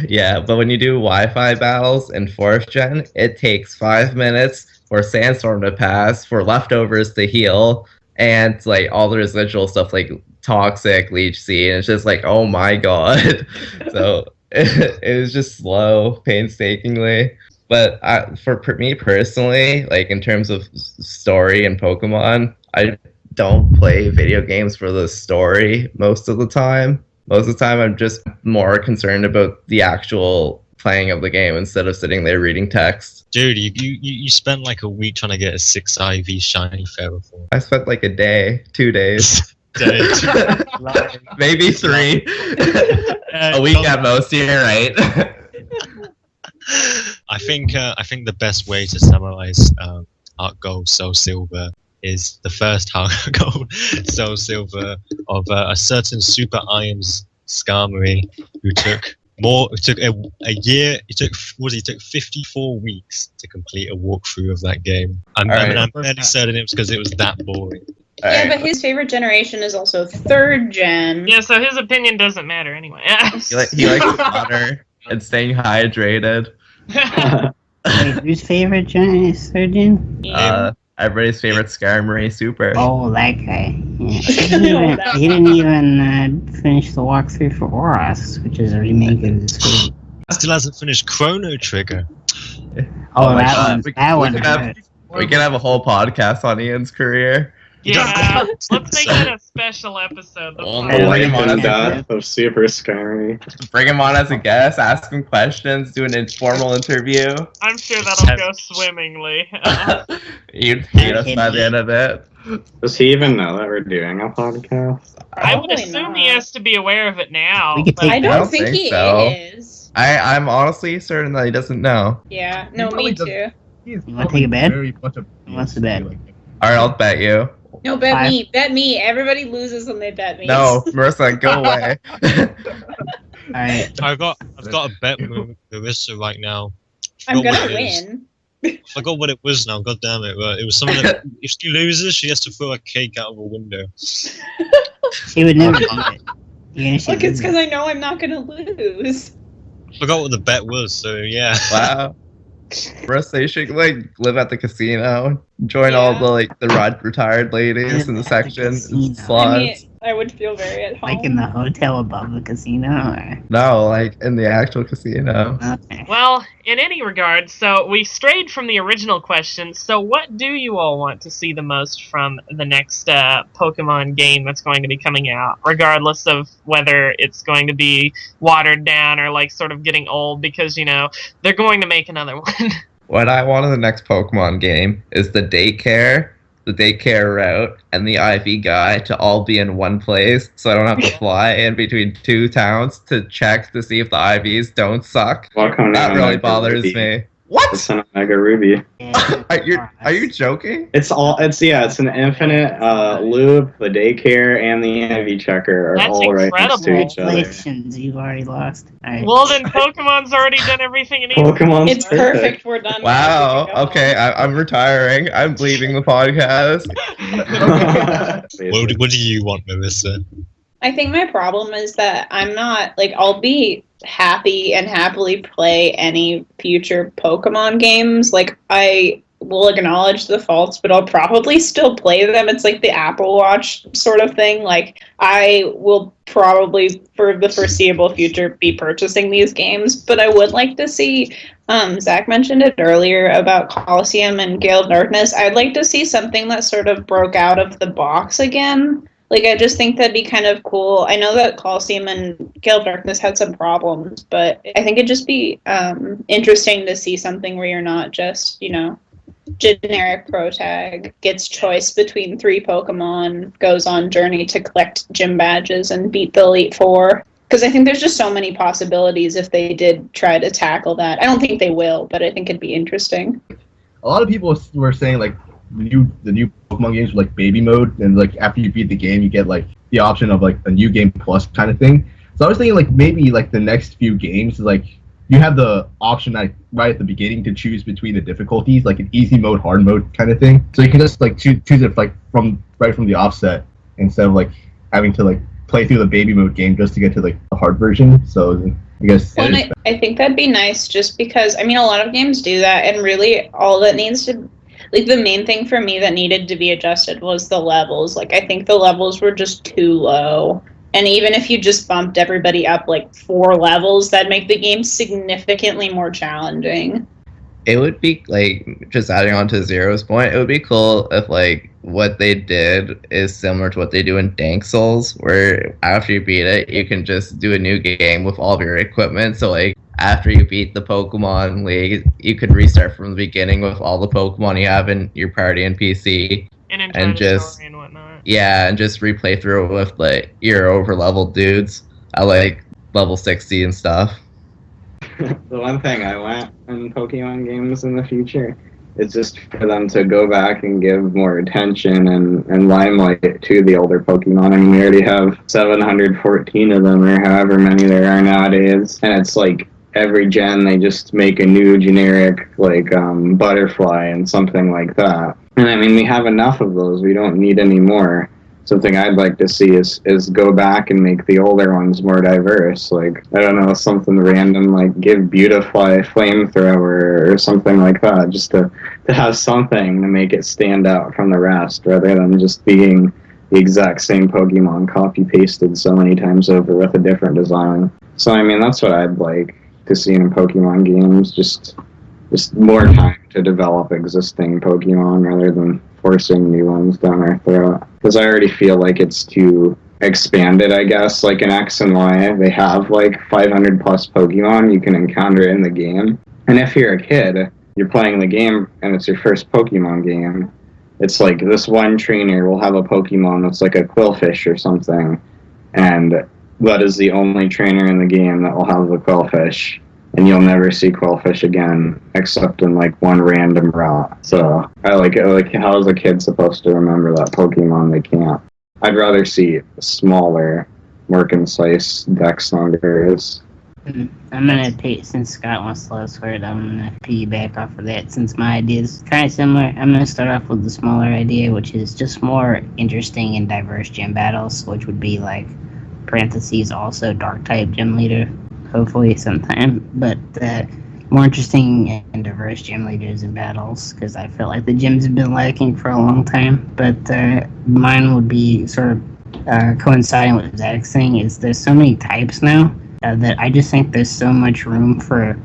yeah, but when you do Wi-Fi battles in 4th gen, it takes 5 minutes for Sandstorm to pass, for leftovers to heal, and like all the residual stuff like Toxic, Leech Seed, and it's just like, oh my god. So it was just slow, painstakingly. But for me personally, like in terms of story and Pokemon, I don't play video games for the story most of the time. Most of the time, I'm just more concerned about the actual playing of the game instead of sitting there reading text. Dude, you spent like a week trying to get a 6 IV shiny Ferrothorn. I spent like a day, 2 days, maybe 3. A week at most, you're right. I think the best way to summarize Heart Gold, Soul Silver is the first Heart Gold, Soul Silver of a certain Super Iron's Skarmory who took a year. He took 54 weeks to complete a walkthrough of that game. I'm fairly certain it was because it was that boring. Yeah, but his favorite generation is also 3rd gen. Yeah, so his opinion doesn't matter anyway. He likes water and staying hydrated. Wait, whose favorite gen is 3rd gen? Everybody's favorite Skarmory Super. Oh, that guy. Yeah. He didn't even finish the walkthrough for Oros, which is a remake of this game. Still hasn't finished Chrono Trigger. Oh, my that God. one. We could have a whole podcast on Ian's career. Yeah, let's make it a special episode. Oh, The my life God. and death of Super Skarmory. Bring him on as a guest, ask him questions, do an informal interview. I'm sure that'll go swimmingly. You'd hate us by the end of it. Does he even know that we're doing a podcast? I would Probably assume not. he has to be aware of it now. We could but- take I I don't don't think think he so. is. I'm honestly certain that he doesn't know. Yeah, no, probably me does- too. He's You wanna take a bet? very much a Who wants to bet? like, All right, I'll bet you. No, bet Five. me. Bet me. Everybody loses when they bet me. No, Marissa, go away. All right. I've got a bet with Marissa right now. I'm Forgot gonna what it is. win. I forgot what it was now. God damn it! But it was something that if she loses, she has to throw a cake out of a window. She would never do it. Even if she Look, it's loses. because I know I'm not gonna lose. Forgot what the bet was. So yeah. Wow. Marissa, you should like live at the casino, join all Yeah. the retired ladies in the section, Casino. slots. I mean, I would feel very at home. Like in the hotel above the casino? Or... No, like in the actual casino. Okay. Well, in any regard, so we strayed from the original question. So, what do you all want to see the most from the next Pokemon game that's going to be coming out, regardless of whether it's going to be watered down or like sort of getting old? Because they're going to make another one. What I want in the next Pokemon game is the daycare route, and the IV guy to all be in one place, so I don't have to fly in between two towns to check to see if the IVs don't suck. Welcome That to really Omega bothers Ruby. me. What? It's an Omega Ruby. Yeah. Are you joking? It's an infinite loop. The daycare and the IV checker are That's all right next to each other. Congratulations, you've already lost. All right. Well, then Pokemon's already done everything it needs. Pokemon's It's perfect. We're done. Wow. We can go Okay, home. I'm retiring. I'm leaving the podcast. What do you want, Marissa? I think my problem is that I'm not I'll be happy and happily play any future Pokemon games. I will acknowledge the faults, but I'll probably still play them. It's like the Apple Watch sort of thing. I will probably for the foreseeable future be purchasing these games, but I would like to see Zach mentioned it earlier about Coliseum and Gale of Darkness. I'd like to see something that sort of broke out of the box again. I just think that'd be kind of cool. I know that Coliseum and Gale of Darkness had some problems, but I think it'd just be interesting to see something where you're not just, generic pro tag, gets choice between 3 Pokemon, goes on journey to collect gym badges and beat the Elite Four. Because I think there's just so many possibilities if they did try to tackle that. I don't think they will, but I think it'd be interesting. A lot of people were saying the new Pokemon games with baby mode, and after you beat the game you get the option of a new game plus kind of thing. So I was thinking maybe the next few games you have the option right at the beginning to choose between the difficulties, an easy mode, hard mode kind of thing. So you can just choose it from the offset instead of having to play through the baby mode game just to get to the hard version. So I guess Well, and I think that'd be nice just because a lot of games do that, and really all that needs to the main thing for me that needed to be adjusted was the levels. I think the levels were just too low. And even if you just bumped everybody up 4 levels, that'd make the game significantly more challenging. It would be just adding on to Zero's point, it would be cool if what they did is similar to what they do in Dank Souls, where after you beat it, you can just do a new game with all of your equipment. So after you beat the Pokemon League, you could restart from the beginning with all the Pokemon you have in your party and PC. And just story and whatnot. Yeah, and just replay through it with your over-leveled dudes at level 60 and stuff. The one thing I want in Pokemon games in the future is just for them to go back and give more attention and limelight to the older Pokemon. I mean, we already have 714 of them, or however many there are nowadays, and it's every gen they just make a new generic butterfly and something like that. And I mean, we have enough of those. We don't need any more. Something I'd like to see is go back and make the older ones more diverse. I don't know, something random give Beautifly a flamethrower or something like that, just to have something to make it stand out from the rest, rather than just being the exact same Pokemon copy-pasted so many times over with a different design. So I mean, that's what I'd like to see in Pokemon games, just more time to develop existing Pokemon rather than forcing new ones down our throat. Because I already feel it's too expanded, I guess. In X and Y, they have 500 plus Pokemon you can encounter in the game. And if you're a kid, you're playing the game and it's your first Pokemon game, it's this one trainer will have a Pokemon that's a Quillfish or something, and that is the only trainer in the game that will have the Quillfish. and you'll never see quillfish again, except in like one random route. So I like how is a kid supposed to remember that Pokemon? They can't. I'd rather see smaller, more concise dex numbers. I'm gonna take, since Scott wants to last word, I'm gonna piggyback off of that since my idea is kind of similar. I'm gonna start off with the smaller idea, which is just more interesting and diverse gym battles, which would be like, parentheses, also dark type gym leader, hopefully sometime, but more interesting and diverse gym leaders in battles, because I feel like the gyms have been lacking for a long time. But mine would be sort of coinciding with Zach's thing, is there's so many types now that I just think there's so much room for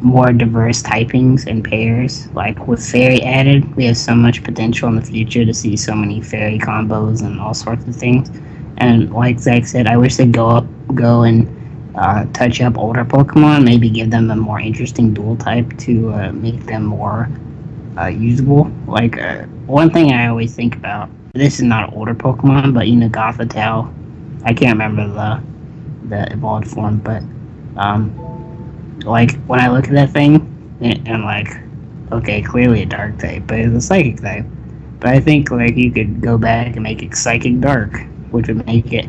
more diverse typings and pairs. Like with fairy added, we have so much potential in the future to see so many fairy combos and all sorts of things. And like Zach said, I wish they'd go and touch up older Pokemon, maybe give them a more interesting dual type to make them more usable. Like one thing I always think about, this is not older Pokemon, but Gothitelle, I can't remember the evolved form, but like when I look at that thing and like, okay, clearly a dark type, but it's a psychic type. But I think like you could go back and make it psychic dark, which would make it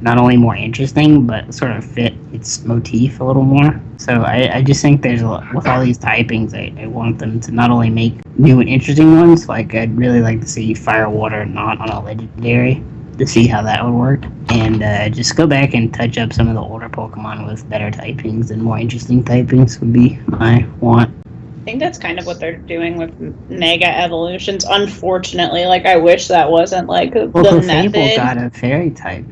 not only more interesting, but sort of fit its motif a little more. So I just think there's with all these typings, I want them to not only make new and interesting ones, like I'd really like to see Fire Water not on a legendary, to see how that would work, and just go back and touch up some of the older Pokemon with better typings and more interesting typings would be my want. I think that's kind of what they're doing with Mega Evolutions. Unfortunately, like I wish that wasn't like the method. Fable got a fairy type,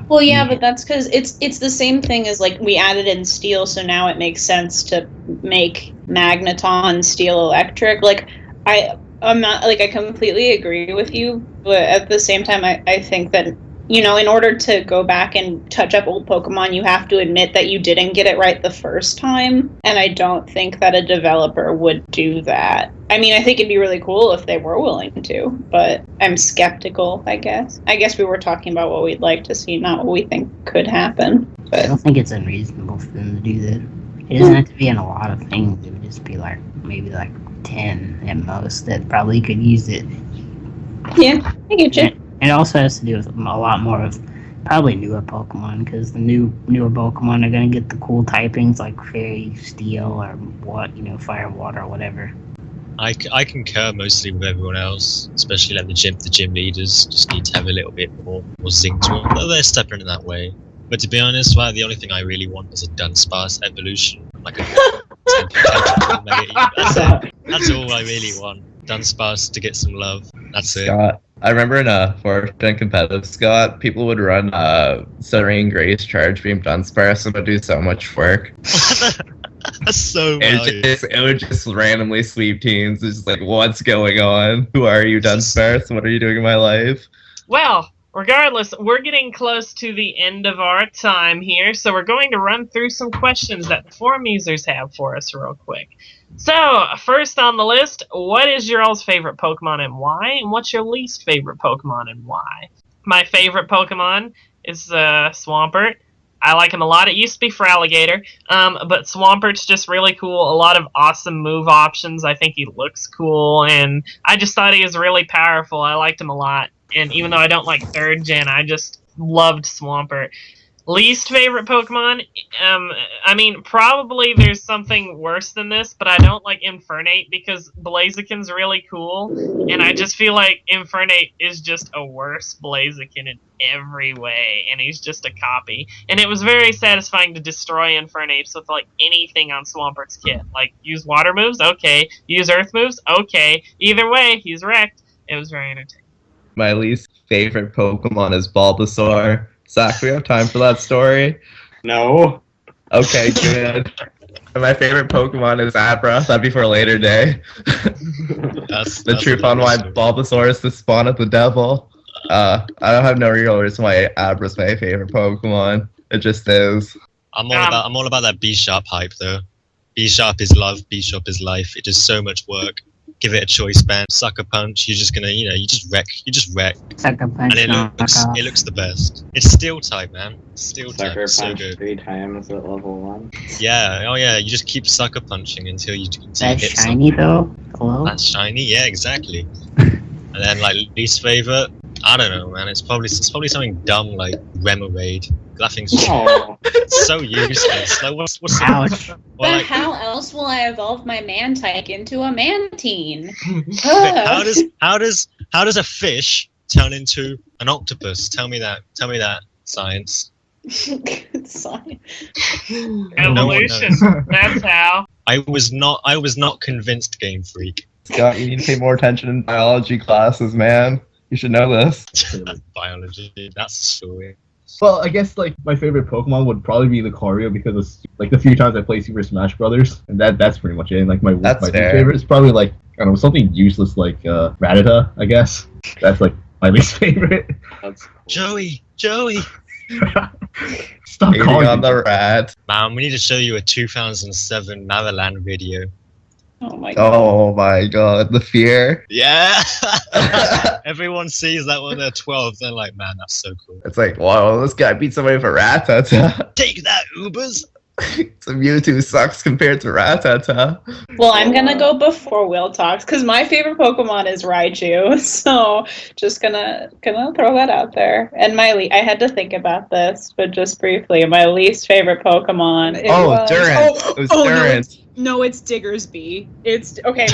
Well, yeah, but that's because it's the same thing as like we added in Steel, so now it makes sense to make Magneton Steel Electric. Like I'm not like I completely agree with you, but at the same time, I think that in order to go back and touch up old Pokemon, you have to admit that you didn't get it right the first time. And I don't think that a developer would do that. I mean, I think it'd be really cool if they were willing to, but I'm skeptical, I guess. I guess we were talking about what we'd like to see, not what we think could happen. But I don't think it's unreasonable for them to do that. It doesn't have to be in a lot of things. It would just be like, maybe like 10 at most that probably could use it. Yeah, I get you. It also has to do with a lot more of probably newer Pokemon, because the newer Pokemon are going to get the cool typings like Fairy, Steel, or Fire, Water, or whatever. I concur mostly with everyone else, especially like the gym leaders just need to have a little bit more zing to them. They're stepping in that way. But to be honest, the only thing I really want is a Dunsparce evolution. Like a that's all I really want. Dunsparce to get some love. That's it. Scott, I remember in a 4th gen competitive, Scott, people would run Serene Grace Charge Beam Dunsparce and it would do so much work. That's so it would just randomly sweep teams. It's just like, what's going on? Who are you, Dunsparce? What are you doing in my life? Well, regardless, we're getting close to the end of our time here, so we're going to run through some questions that the forum users have for us real quick. So, first on the list, what is your all's favorite Pokemon and why? And what's your least favorite Pokemon and why? My favorite Pokemon is Swampert. I like him a lot. It used to be for Alligator, but Swampert's just really cool. A lot of awesome move options. I think he looks cool, and I just thought he was really powerful. I liked him a lot. And even though I don't like 3rd gen, I just loved Swampert. Least favorite Pokemon? I mean, probably there's something worse than this, but I don't like Infernape because Blaziken's really cool, and I just feel like Infernape is just a worse Blaziken in every way, and he's just a copy. And it was very satisfying to destroy Infernapes with, like, anything on Swampert's kit. Like, use water moves? Okay. Use earth moves? Okay. Either way, he's wrecked. It was very entertaining. My least favorite Pokemon is Bulbasaur. Zach, we have time for that story? No. Okay, good. And my favorite Pokemon is Abra. That'd be for a later day. That's the truth on why Bulbasaur is the spawn of the devil. I don't have no real reason why Abra's my favorite Pokemon. It just is. I'm all about that B-Sharp hype though. B-Sharp is love, B-Sharp is life. It does so much work. give it a choice band, sucker punch. You're just gonna, you just wreck, Sucker punch. and it looks the best. It's steel type, man. Steel type. Sucker It's so punch good. 3 times at level 1. Yeah. Oh yeah. You just keep sucker punching until you That's hit shiny something. though. Hello. That's shiny. Yeah, exactly. And then like least favorite, I don't know, man. It's probably something dumb like Remoraid. That thing's Oh, so useless. Like what's Ouch. Well, But like, how else will I evolve my Mantike into a Mantine? how does a fish turn into an octopus? Tell me that. Science. Sorry. Evolution. That's how. I was not convinced, Game Freak. Scott, you need to pay more attention in biology classes, man. You should know this. Biology. That's the story. Well, I guess like my favorite Pokemon would probably be Lucario because of like the few times I played Super Smash Brothers, and that's pretty much it. And, like my That's fair. favorite is probably like I don't know, something useless like Rattata, I guess. That's like my least favorite. that's cool. Joey. Stop Hating calling on me. the rat. Man, we need to show you a 2007 Motherland video. Oh my god. Oh my god, the fear. Yeah. Everyone sees that when they're 12. They're like, man, that's so cool. It's like, wow, this guy beat somebody with a Rattata. Take that, Ubers. So Mewtwo sucks compared to Rattata. Well, I'm gonna go before Will talks because my favorite Pokemon is Raichu. So just gonna throw that out there. And I had to think about this, but just briefly, my least favorite Pokemon. Durant. It was Durant. No, it's Diggersby. It's okay.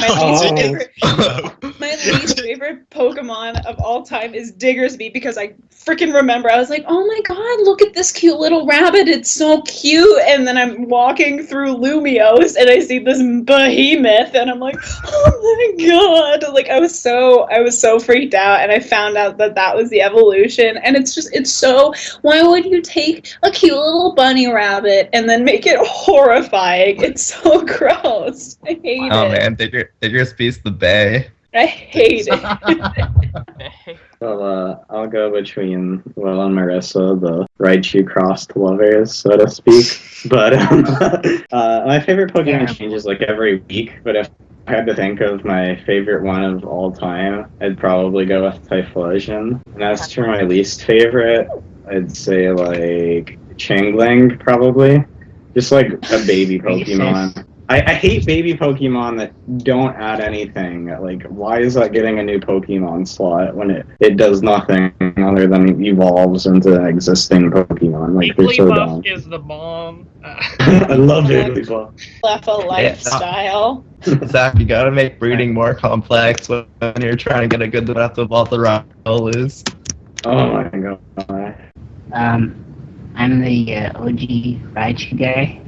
My least favorite Pokemon of all time is Diggersby because I freaking remember I was like, oh my god, look at this cute little rabbit. It's so cute. And then I'm walking through Lumiose and I see this behemoth and I'm like, oh my god. Like I was so freaked out and I found out that was the evolution. And it's so, why would you take a cute little bunny rabbit and then make it horrifying? It's so gross. I hate it. Oh man, Diggersby's the bay. I hate it. Well, I'll go between Will and Marissa, the Raichu crossed lovers, so to speak. But my favorite Pokemon changes like every week. But if I had to think of my favorite one of all time, I'd probably go with Typhlosion. And as for my least favorite, I'd say like Changling, probably. Just like a baby Pokemon. I hate baby Pokemon that don't add anything. Like, why is that getting a new Pokemon slot when it does nothing other than evolves into an existing Pokemon? Like, they're so dumb. is the bomb. I love Wigglybuff. Left a lifestyle. Zach, you gotta make breeding more complex when you're trying to get a good enough of all the Rowlers. Oh my god. I'm the OG Raichu guy.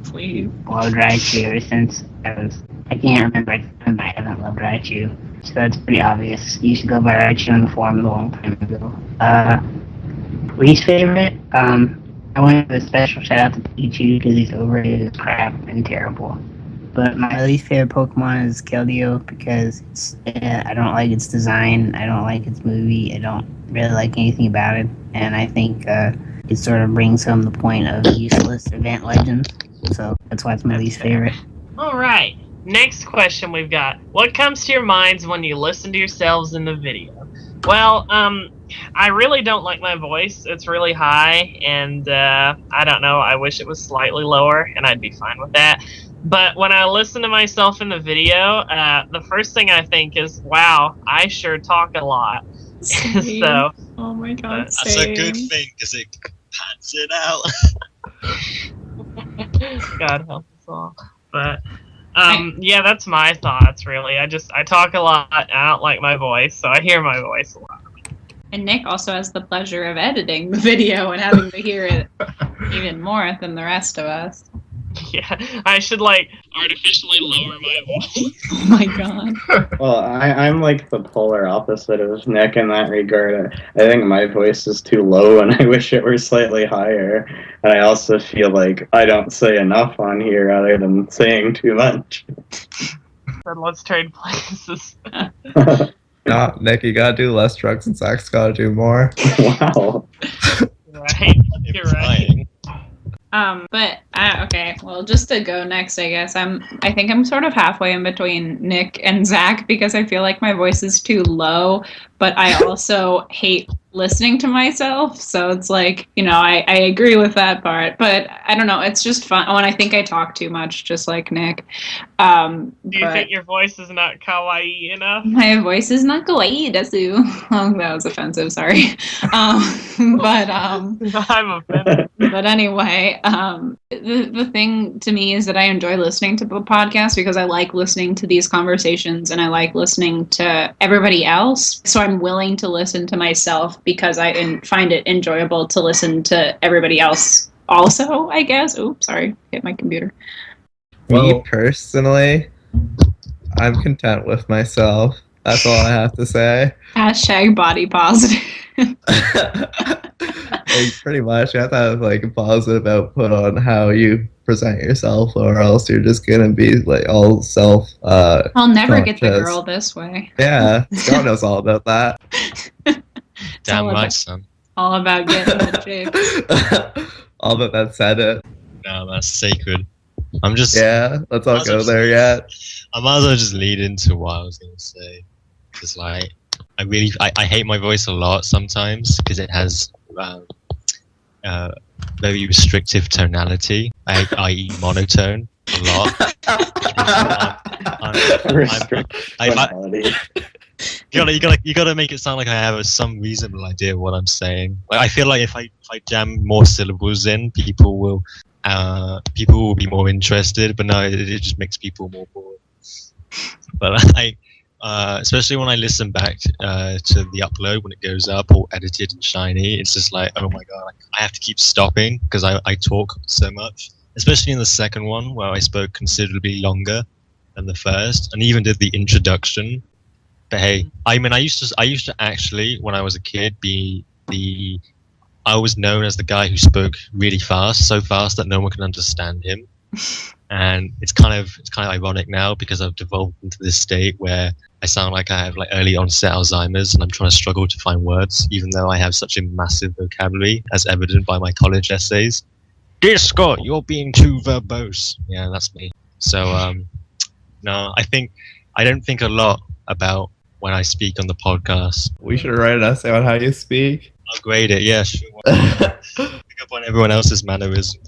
Please. Loved Raichu ever since I can't remember a time I haven't loved Raichu. So that's pretty obvious. You should go by Raichu in the form a long time ago. Least favorite? I want to give a special shout out to Pikachu because he's overrated as crap and terrible. But my least favorite Pokemon is Keldeo because I don't like its design, I don't like its movie, I don't really like anything about it, and I think it sort of brings home the point of useless event legends. So that's why it's my least favorite. All right. Next question we've got. What comes to your minds when you listen to yourselves in the video? Well, I really don't like my voice. It's really high, and I don't know. I wish it was slightly lower, and I'd be fine with that. But when I listen to myself in the video, the first thing I think is, wow, I sure talk a lot. So, Oh my god. That's a good thing because it pads it out. God help us all. But yeah, that's my thoughts really. I talk a lot. I don't like my voice, so I hear my voice a lot. And Nick also has the pleasure of editing the video and having to hear it even more than the rest of us. Yeah, I should artificially lower my voice. Oh my god. Well, I'm like the polar opposite of Nick in that regard. I think my voice is too low and I wish it were slightly higher. And I also feel like I don't say enough on here other than saying too much. Then let's trade places. Nah, Nick, you gotta do less drugs and Zach's gotta do more. Wow. Right, you're right. Okay. Well, just to go next, I guess I think I'm sort of halfway in between Nick and Zach because I feel like my voice is too low, but I also hate listening to myself. So it's like, I agree with that part, but I don't know. It's just fun. Oh, and I think I talk too much, just like Nick. Do you think your voice is not kawaii enough? My voice is not kawaii, desu. Oh, that was offensive. Sorry. I'm offended. But anyway, the thing to me is that I enjoy listening to the podcast because I like listening to these conversations and I like listening to everybody else. So I'm willing to listen to myself because I find it enjoyable to listen to everybody else also, I guess. Oops, sorry. Hit my computer. Me personally, I'm content with myself. That's all I have to say. Hashtag body positive. Like, pretty much, you have to have like a positive output on how you present yourself, or else you're just gonna be like all self. I'll never get the conscious. girl this way. Yeah, Scott knows all about that. Damn all right, about- son. All about getting the chicks. All but that said it. No, that's sacred. I'm just. Yeah, let's all go there yet. I might as well just lead into what I was gonna say, because like I hate my voice a lot sometimes because it has very restrictive tonality, i.e. monotone a lot. You gotta make it sound like I have some reasonable idea of what I'm saying. Like I feel like if I jam more syllables in, people will be more interested. But no, it just makes people more bored. But especially when I listen back to the upload when it goes up all edited and shiny, it's just like, oh my god, I have to keep stopping because I talk so much. Especially in the second one where I spoke considerably longer than the first, and even did the introduction. But hey, I mean, I used to actually, when I was a kid, I was known as the guy who spoke really fast, so fast that no one can understand him. And it's kind of ironic now because I've devolved into this state where I sound like I have like early onset Alzheimer's, and I'm trying to struggle to find words, even though I have such a massive vocabulary, as evident by my college essays. Dear Scott, you're being too verbose. Yeah, that's me. So, no, I don't think a lot about when I speak on the podcast. We should write an essay on how you speak. I'll grade it, yeah, sure. Pick up on everyone else's mannerisms.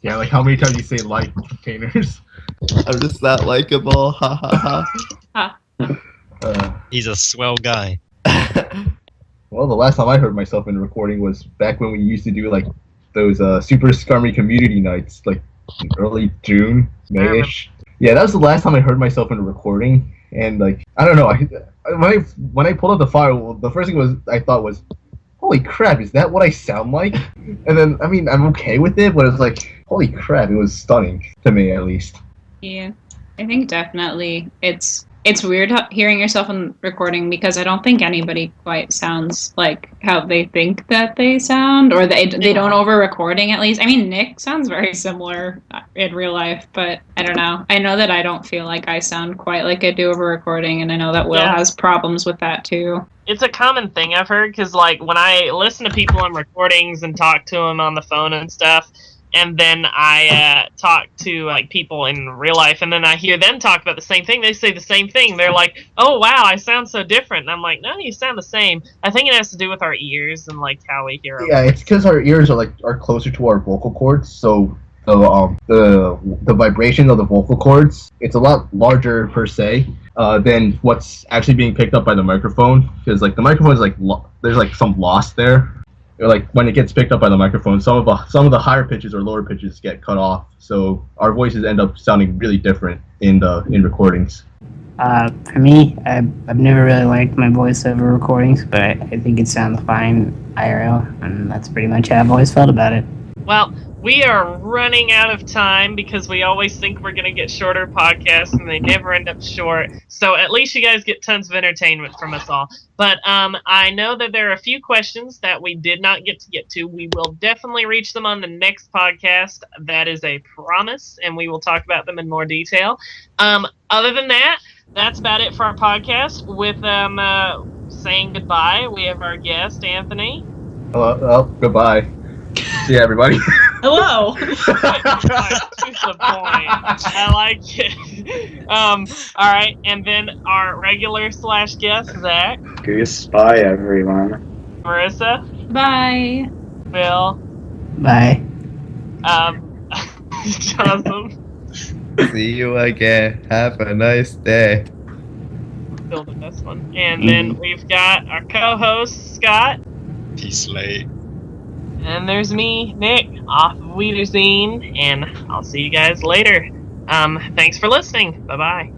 Yeah, like how many times you say like containers? I'm just that likable. Ha ha ha. He's a swell guy. Well, the last time I heard myself in a recording was back when we used to do like those super scummy community nights, like in early June, May-ish. Yeah, that was the last time I heard myself in a recording, and like I don't know, when I pulled up the file, the first thing I thought was, holy crap, is that what I sound like? And then, I mean, I'm okay with it, but it's like, holy crap, it was stunning, to me at least. Yeah, I think definitely it's weird hearing yourself in recording because I don't think anybody quite sounds like how they think that they sound, or they don't over recording at least. I mean, Nick sounds very similar in real life, but I don't know. I know that I don't feel like I sound quite like I do over recording, and I know that Will has problems with that too. It's a common thing I've heard, because like when I listen to people on recordings and talk to them on the phone and stuff, and then I talk to like people in real life, and then I hear them talk about the same thing. They say the same thing. They're like, "Oh wow, I sound so different." And I'm like, "No, you sound the same." I think it has to do with our ears and like how we hear. Yeah, it's because our ears are closer to our vocal cords, so the vibration of the vocal cords, it's a lot larger per se than what's actually being picked up by the microphone. Because like the microphone is like there's like some loss there. Like when it gets picked up by the microphone, some of the higher pitches or lower pitches get cut off, so our voices end up sounding really different in recordings. For me, I've never really liked my voiceover recordings, but I think it sounds fine IRL, and that's pretty much how I've always felt about it. Well, we are running out of time because we always think we're going to get shorter podcasts, and they never end up short. So at least you guys get tons of entertainment from us all. But I know that there are a few questions that we did not get to. We will definitely reach them on the next podcast. That is a promise, and we will talk about them in more detail. Other than that, that's about it for our podcast. With saying goodbye, we have our guest, Anthony. Hello, goodbye. Yeah, everybody. Hello. Right to the point. I like it. All right, and then our regular / guest, Zach, Goose, bye everyone. Marissa, Bye. Bill, Bye. Jasem, See you again. Have a nice day. Bill the best one, and then we've got our co-host Scott, Peace late. and there's me, Nick, off of Wiedersehen, and I'll see you guys later. Thanks for listening. Bye bye.